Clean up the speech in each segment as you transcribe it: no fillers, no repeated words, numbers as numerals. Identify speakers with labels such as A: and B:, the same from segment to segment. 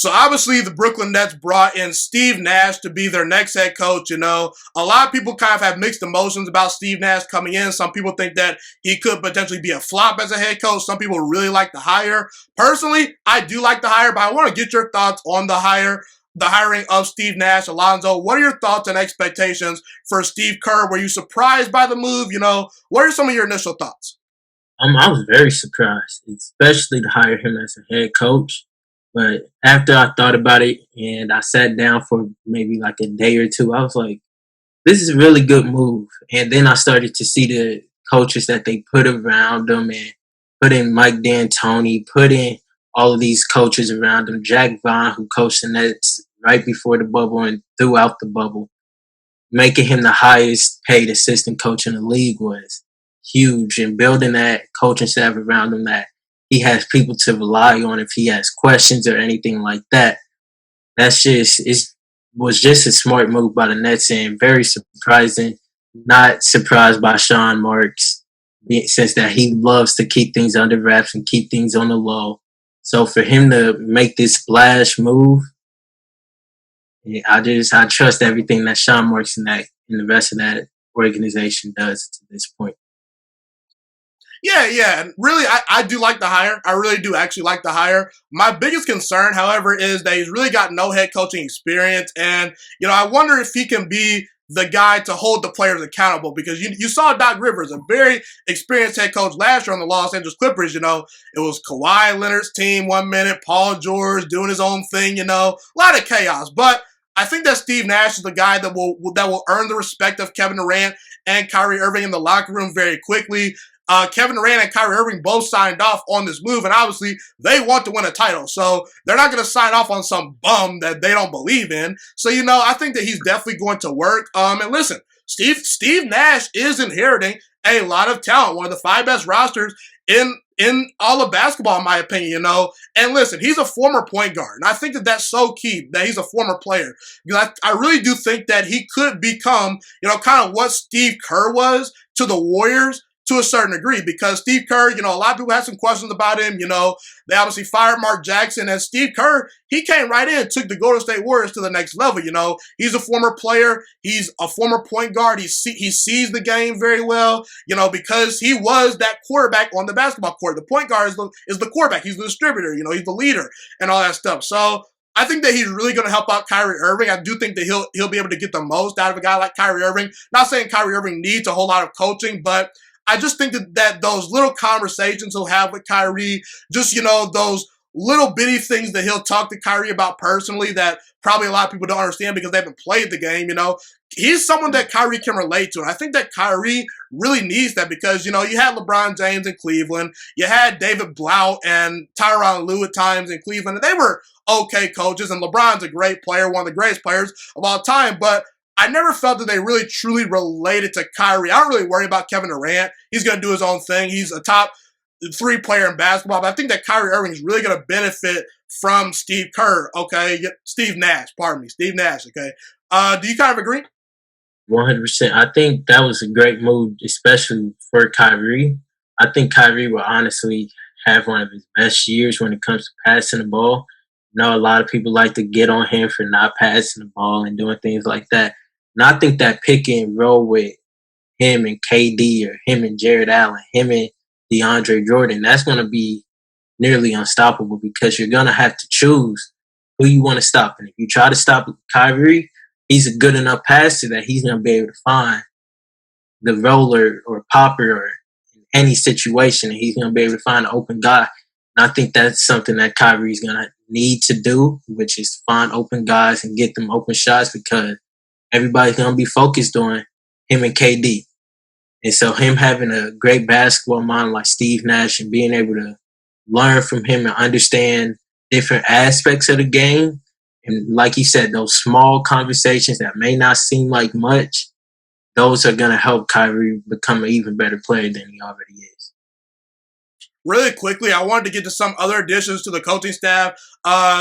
A: So obviously the Brooklyn Nets brought in Steve Nash to be their next head coach. A lot of people kind of have mixed emotions about Steve Nash coming in. Some people think that he could potentially be a flop as a head coach. Some people really like the hire. Personally, I do like the hire, but I want to get your thoughts on the hiring of Steve Nash. Alonzo, what are your thoughts and expectations for Steve Kerr? Were you surprised by the move? What are some of your initial thoughts?
B: I was very surprised, especially to hire him as a head coach. But after I thought about it and I sat down for maybe like a day or two, I was like, this is a really good move. And then I started to see the coaches that they put around them and put in Mike D'Antoni, put in all of these coaches around him. Jack Vaughn, who coached the Nets right before the bubble and throughout the bubble, making him the highest paid assistant coach in the league was huge. And building that coaching staff around him that he has people to rely on if he has questions or anything like that. Was just a smart move by the Nets and very surprising. Not surprised by Sean Marks, since that he loves to keep things under wraps and keep things on the low. So for him to make this splash move, I trust everything that Sean Marks and the rest of that organization does to this point.
A: Yeah. And really, I do like the hire. I really do actually like the hire. My biggest concern, however, is that he's really got no head coaching experience. And, I wonder if he can be the guy to hold the players accountable, because you saw Doc Rivers, a very experienced head coach last year on the Los Angeles Clippers. It was Kawhi Leonard's team 1 minute, Paul George doing his own thing, a lot of chaos. But I think that Steve Nash is the guy that will earn the respect of Kevin Durant and Kyrie Irving in the locker room very quickly. Kevin Durant and Kyrie Irving both signed off on this move, and obviously they want to win a title. So they're not going to sign off on some bum that they don't believe in. So, I think that he's definitely going to work. And listen, Steve Nash is inheriting a lot of talent, one of the 5 best rosters in all of basketball, in my opinion, And listen, he's a former point guard, and I think that that's so key, that he's a former player. I really do think that he could become, kind of what Steve Kerr was to the Warriors, to a certain degree, because Steve Kerr, a lot of people had some questions about him. They obviously fired Mark Jackson, and Steve Kerr, he came right in and took the Golden State Warriors to the next level. He's a former player. He's a former point guard. He sees the game very well, because he was that quarterback on the basketball court. The point guard is the quarterback. He's the distributor. He's the leader and all that stuff. So I think that he's really going to help out Kyrie Irving. I do think that he'll be able to get the most out of a guy like Kyrie Irving. Not saying Kyrie Irving needs a whole lot of coaching, but I just think that those little conversations he'll have with Kyrie, just, those little bitty things that he'll talk to Kyrie about personally that probably a lot of people don't understand because they haven't played the game, he's someone that Kyrie can relate to. And I think that Kyrie really needs that because, you had LeBron James in Cleveland, you had David Blount and Tyronn Lue at times in Cleveland, and they were okay coaches, and LeBron's a great player, one of the greatest players of all time, but I never felt that they really truly related to Kyrie. I don't really worry about Kevin Durant. He's going to do his own thing. He's a top 3 player in basketball. But I think that Kyrie Irving is really going to benefit from Steve Kerr, okay? Steve Nash, okay? Do you kind of agree?
B: 100%. I think that was a great move, especially for Kyrie. I think Kyrie will honestly have one of his best years when it comes to passing the ball. A lot of people like to get on him for not passing the ball and doing things like that. And I think that pick and roll with him and KD or him and Jared Allen, him and DeAndre Jordan, that's going to be nearly unstoppable because you're going to have to choose who you want to stop. And if you try to stop Kyrie, he's a good enough passer that he's going to be able to find the roller or popper or in any situation, and he's going to be able to find an open guy. And I think that's something that Kyrie's going to need to do, which is find open guys and get them open shots because everybody's going to be focused on him and KD. And so him having a great basketball mind like Steve Nash and being able to learn from him and understand different aspects of the game. And like you said, those small conversations that may not seem like much, those are going to help Kyrie become an even better player than he already is.
A: Really quickly, I wanted to get to some other additions to the coaching staff.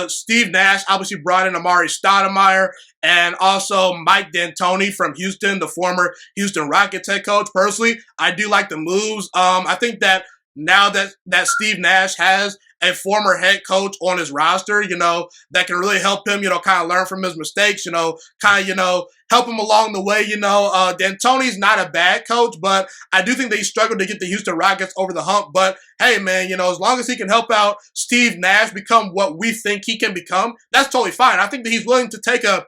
A: Steve Nash obviously brought in Amari Stoudemire and also Mike D'Antoni from Houston, the former Houston Rockets head coach. Personally, I do like the moves. I think that now that Steve Nash has a former head coach on his roster, that can really help him, kind of learn from his mistakes, help him along the way. D'Antoni's not a bad coach, but I do think that he struggled to get the Houston Rockets over the hump. But hey, man, as long as he can help out Steve Nash become what we think he can become, that's totally fine. I think that he's willing to take a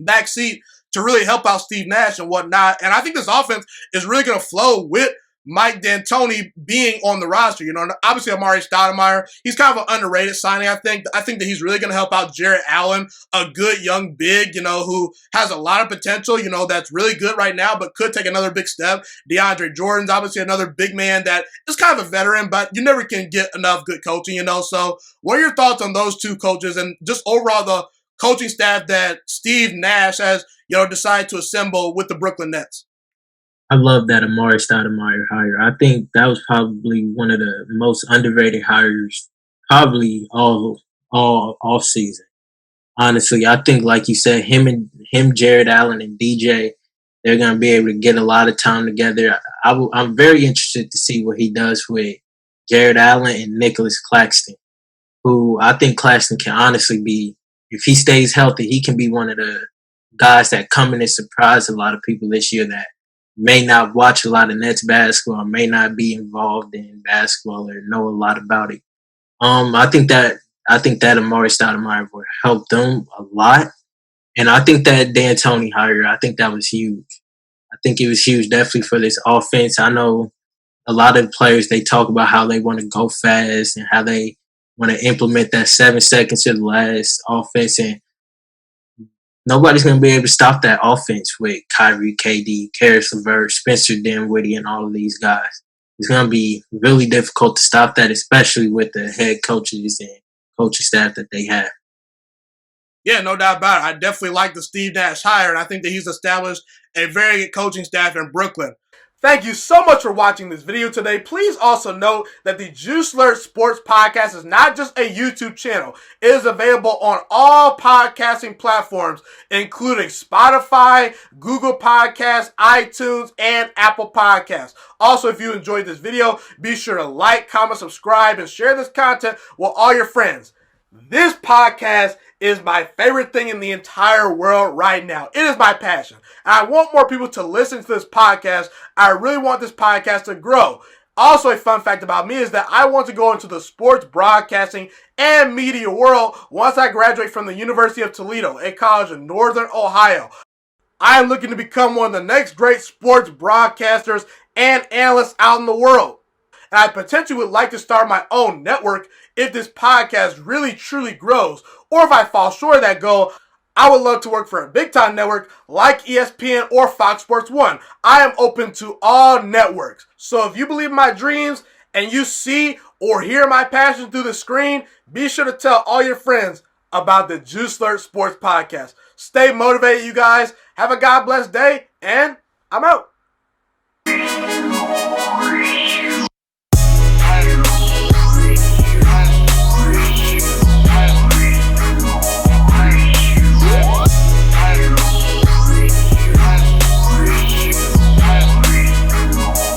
A: back seat to really help out Steve Nash and whatnot. And I think this offense is really going to flow with Mike D'Antoni being on the roster. Obviously Amari Stoudemire, he's kind of an underrated signing, I think. I think that he's really going to help out Jarrett Allen, a good young big, who has a lot of potential, that's really good right now, but could take another big step. DeAndre Jordan's obviously another big man that is kind of a veteran, but you never can get enough good coaching, So what are your thoughts on those two coaches and just overall the coaching staff that Steve Nash has, decided to assemble with the Brooklyn Nets?
B: I love that Amari Stoudemire hire. I think that was probably one of the most underrated hires, probably all season. Honestly, I think, like you said, him, Jared Allen, and DJ, they're gonna be able to get a lot of time together. I'm very interested to see what he does with Jared Allen and Nicholas Claxton, who I think Claxton can honestly be, if he stays healthy, he can be one of the guys that come in and surprise a lot of people this year that may not watch a lot of Nets basketball, may not be involved in basketball or know a lot about it. I think that Amari Stoudemire will help them a lot, and I think that D'Antoni hire, I think that was huge. I think it was huge, definitely for this offense. I know a lot of players, they talk about how they want to go fast and how they want to implement that 7 seconds to the last offense, and nobody's going to be able to stop that offense with Kyrie, KD, Karis LeVert, Spencer Dinwiddie, and all of these guys. It's going to be really difficult to stop that, especially with the head coaches and coaching staff that they have.
A: Yeah, no doubt about it. I definitely like the Steve Nash hire, and I think that he's established a very good coaching staff in Brooklyn. Thank you so much for watching this video today. Please also note that the Juice Alert Sports Podcast is not just a YouTube channel. It is available on all podcasting platforms, including Spotify, Google Podcasts, iTunes, and Apple Podcasts. Also, if you enjoyed this video, be sure to like, comment, subscribe, and share this content with all your friends. This podcast is my favorite thing in the entire world right now. It is my passion. And I want more people to listen to this podcast. I really want this podcast to grow. Also, a fun fact about me is that I want to go into the sports broadcasting and media world once I graduate from the University of Toledo, a college in Northern Ohio. I am looking to become one of the next great sports broadcasters and analysts out in the world. And I potentially would like to start my own network if this podcast really truly grows. Or if I fall short of that goal, I would love to work for a big-time network like ESPN or Fox Sports 1. I am open to all networks. So if you believe in my dreams and you see or hear my passion through the screen, be sure to tell all your friends about the Juice Alert Sports Podcast. Stay motivated, you guys. Have a God bless day, and I'm out.